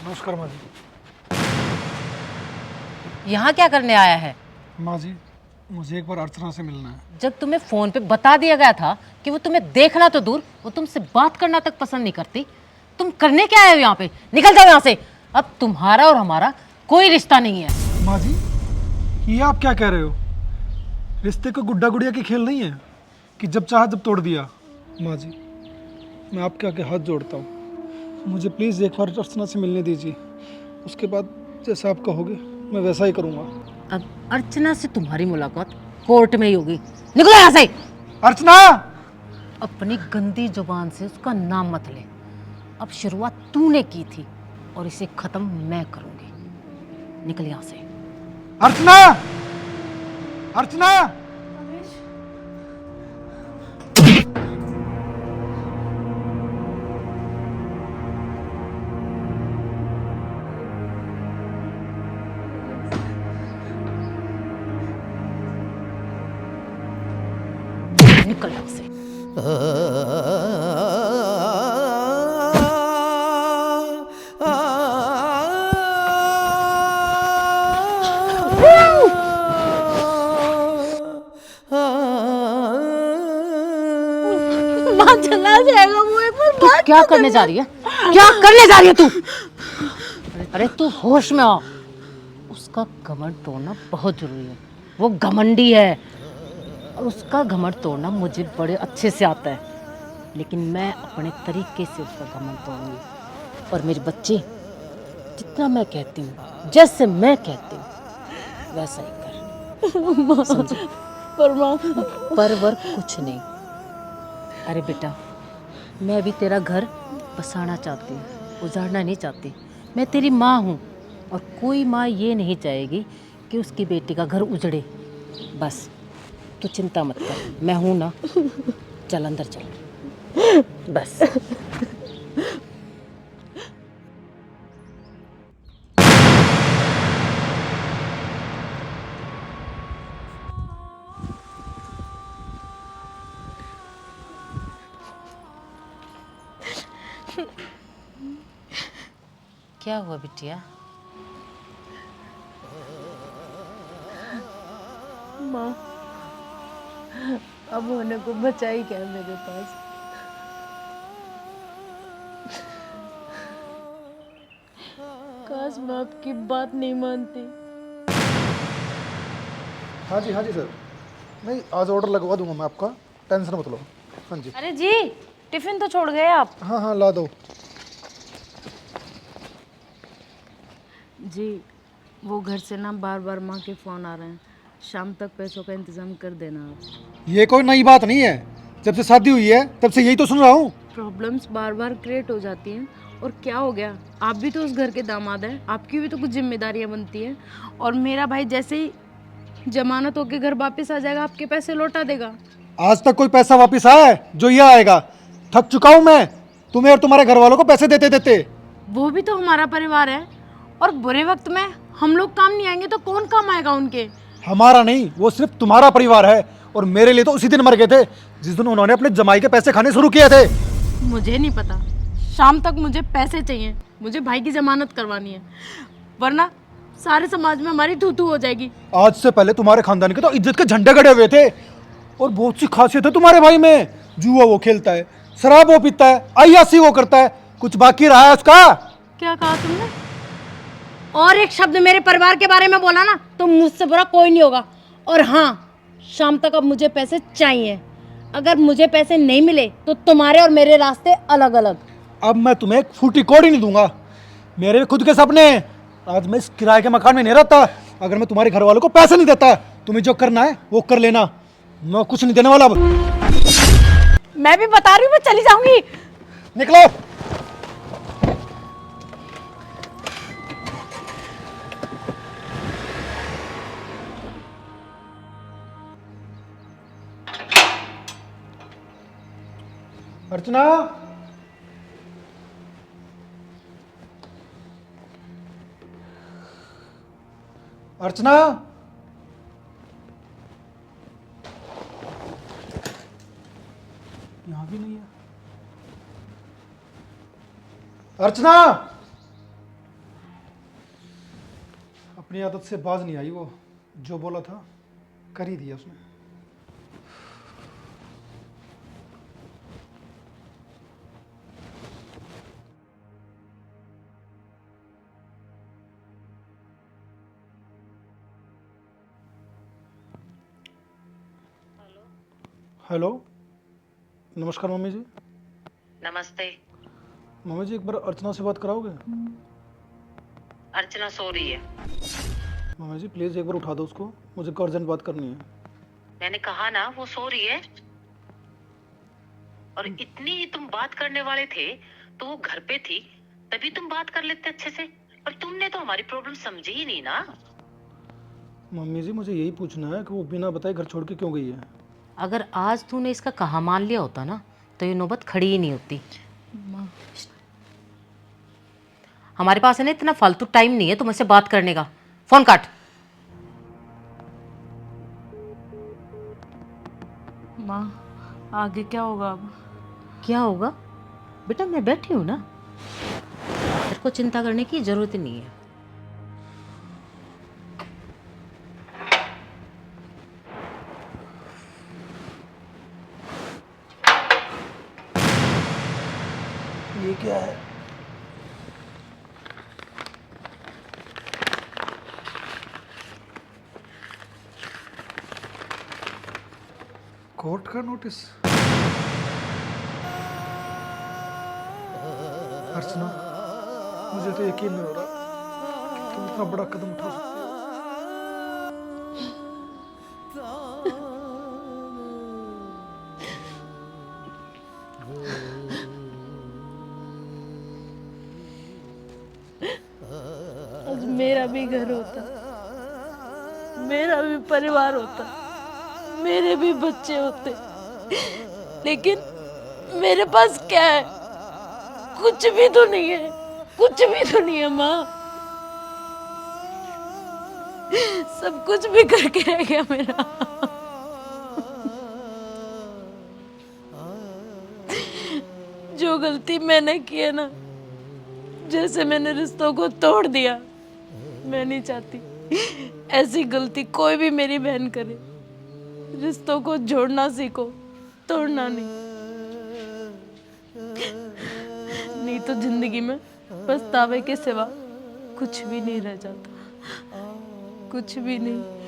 नमस्कार माँ जी। यहाँ क्या करने आया है? माँ जी, मुझे एक बार अर्चना से मिलना है। जब तुम्हें फोन पे बता दिया गया था कि वो तुम्हें देखना तो दूर, वो तुमसे बात करना तक पसंद नहीं करती। तुम करने क्या आए हो यहाँ पे? निकल जाओ यहाँ से। अब तुम्हारा और हमारा कोई रिश्ता नहीं है। माँ जी, ये आप क्या कह रहे हो? रिश्ते को गुड्डा गुड़िया की खेल नहीं है कि जब चाहा जब तोड़ दिया। माँ जी, मैं आपके आगे हाथ जोड़ता हूँ, मुझे प्लीज़ एक बार अर्चना से मिलने दीजिए। उसके बाद जैसा आप कहोगे मैं वैसा ही करूँगा। अब अर्चना से तुम्हारी मुलाकात कोर्ट में ही होगी। निकलो यहाँ से। अर्चना! अपनी गंदी जुबान से उसका नाम मत ले। अब शुरुआत तूने की थी और इसे खत्म मैं करूंगी। निकल यहाँ से। अर्चना! अर्चना! निकल यहाँ से। माँ चला जाएगा मुझे पर तू बात क्या करने जा रही है? क्या करने जा रही है तू? अरे तू होश में आ। उसका घमंड तोड़ना बहुत जरूरी है। वो घमंडी है और उसका घमंड तोड़ना मुझे बड़े अच्छे से आता है, लेकिन मैं अपने तरीके से उसका घमंड तोड़ूंगी। और मेरे बच्चे, जितना मैं कहती हूँ, जैसे मैं कहती हूँ वैसा ही कर। समझी? पर माँ पर वर कुछ नहीं। अरे बेटा, मैं भी तेरा घर बसाना चाहती हूँ, उजाड़ना नहीं चाहती। मैं तेरी माँ हूँ और कोई माँ ये नहीं चाहेगी कि उसकी बेटी का घर उजड़े। बस तू चिंता मत कर, मैं हूं ना। चल अंदर चल। बस। क्या हुआ बिटिया? माँ अब होने को बचा ही क्या है मेरे पास। काश मैं आपकी बात नहीं मानती। हाँ जी सर, नहीं आज ऑर्डर लगवा दूंगा मैं आपका, टेंशन मत लो। हाँ जी। अरे जी, टिफिन तो छोड़ गए आप। हाँ ला दो। जी, वो घर से ना बार बार माँ के फ़ोन आ रहे हैं। शाम तक पैसों का इंतज़ाम कर देना आप। ये कोई नई बात नहीं है, जब से शादी हुई है तब से यही तो सुन रहा हूँ। प्रॉब्लम्स बार बार क्रिएट हो जाती हैं। और क्या हो गया, आप भी तो उस घर के दामाद हैं, आपकी भी तो कुछ जिम्मेदारियां बनती हैं। और मेरा भाई जैसे ही जमानत होके घर वापस आ जाएगा, आपके पैसे लौटा देगा। आज तक कोई पैसा वापस आया है जो ये आएगा? थक चुका हूं मैं तुम्हें और तुम्हारे घर वालों को पैसे देते देते। वो भी तो हमारा परिवार है, और बुरे वक्त में हम लोग काम नहीं आएंगे तो कौन काम आएगा उनके। हमारा नहीं, वो सिर्फ तुम्हारा परिवार है। और मेरे लिए तो उसी दिन मर गए थे जिस दिन उन्होंने अपने जमाई के पैसे खाने शुरू किए थे। मुझे नहीं पता, शाम तक मुझे पैसे चाहिए। मुझे भाई की जमानत करवानी है, वरना सारे समाज में हमारी थू थू हो जाएगी। आज से पहले तुम्हारे खानदान के तो इज्जत के झंडे गड़े हुए थे। और बहुत सी खासियत है तुम्हारे भाई में। जुआ वो खेलता है, शराब वो पीता है, अय्यासी वो करता है। कुछ बाकी रहा है उसका? क्या कहा तुमने? और एक शब्द मेरे परिवार के बारे में बोला ना तो मुझसे बुरा कोई नहीं होगा। और हाँ, शाम तक अब मुझे पैसे चाहिए। अगर मुझे पैसे नहीं मिले तो तुम्हारे और मेरे रास्ते अलग अलग। अब मैं तुम्हें एक फूटी कौड़ी नहीं दूंगा। मेरे भी खुद के सपने हैं। आज मैं इस किराए के मकान में नहीं रहता अगर मैं तुम्हारे घर वालों को पैसे नहीं देता। तुम्हें जो करना है वो कर लेना, मैं कुछ नहीं देने वाला अब। मैं भी बता रही हूँ, मैं चली जाऊंगी। निकलो। अर्चना, अर्चना, यहाँ भी नहीं है। अर्चना, अपनी आदत से बाज नहीं आई वो, जो बोला था कर ही दिया उसने। हेलो, नमस्कार मम्मी जी। नमस्ते। मम्मी जी एक बार अर्चना से बात कराओगे? अर्चना सो रही है। मम्मी जी प्लीज़ एक बार उठा दो उसको, मुझे अर्जेंट बात करनी है। मैंने कहा ना वो सो रही है। और इतनी ही तुम बात करने वाले थे तो वो घर पे थी, तभी तुम बात कर लेते अच्छे से। पर तुमने तो हमारी प्रॉब्लम समझी ही नहीं ना। मम्मी जी मुझे यही पूछना है कि वो बिना बताए घर छोड़ के क्यों गई है? अगर आज तूने इसका कहा मान लिया होता ना तो ये नौबत खड़ी ही नहीं होती। हमारे पास है ना इतना फालतू टाइम नहीं है तुमसे बात करने का। फोन काट। माँ आगे क्या होगा अब? क्या होगा बेटा, मैं बैठी हूं ना, तेरे को चिंता करने की जरूरत नहीं है। ये क्या है? कोर्ट का नोटिस? अर्चना, मुझे तो यकीन नहीं हो रहा कि तुम इतना बड़ा कदम उठा सकती हो। आज मेरा भी घर होता, मेरा भी परिवार होता, मेरे भी बच्चे होते, लेकिन मेरे पास क्या है? कुछ भी तो नहीं है, कुछ भी तो नहीं है माँ। सब कुछ भी करके रह गया मेरा। जो गलती मैंने की है ना, जैसे मैंने रिश्तों को तोड़ दिया, मैं नहीं चाहती ऐसी गलती कोई भी मेरी बहन करे। रिश्तों को जोड़ना सीखो, तोड़ना नहीं। नहीं तो जिंदगी में पछतावे के सिवा कुछ भी नहीं रह जाता, कुछ भी नहीं।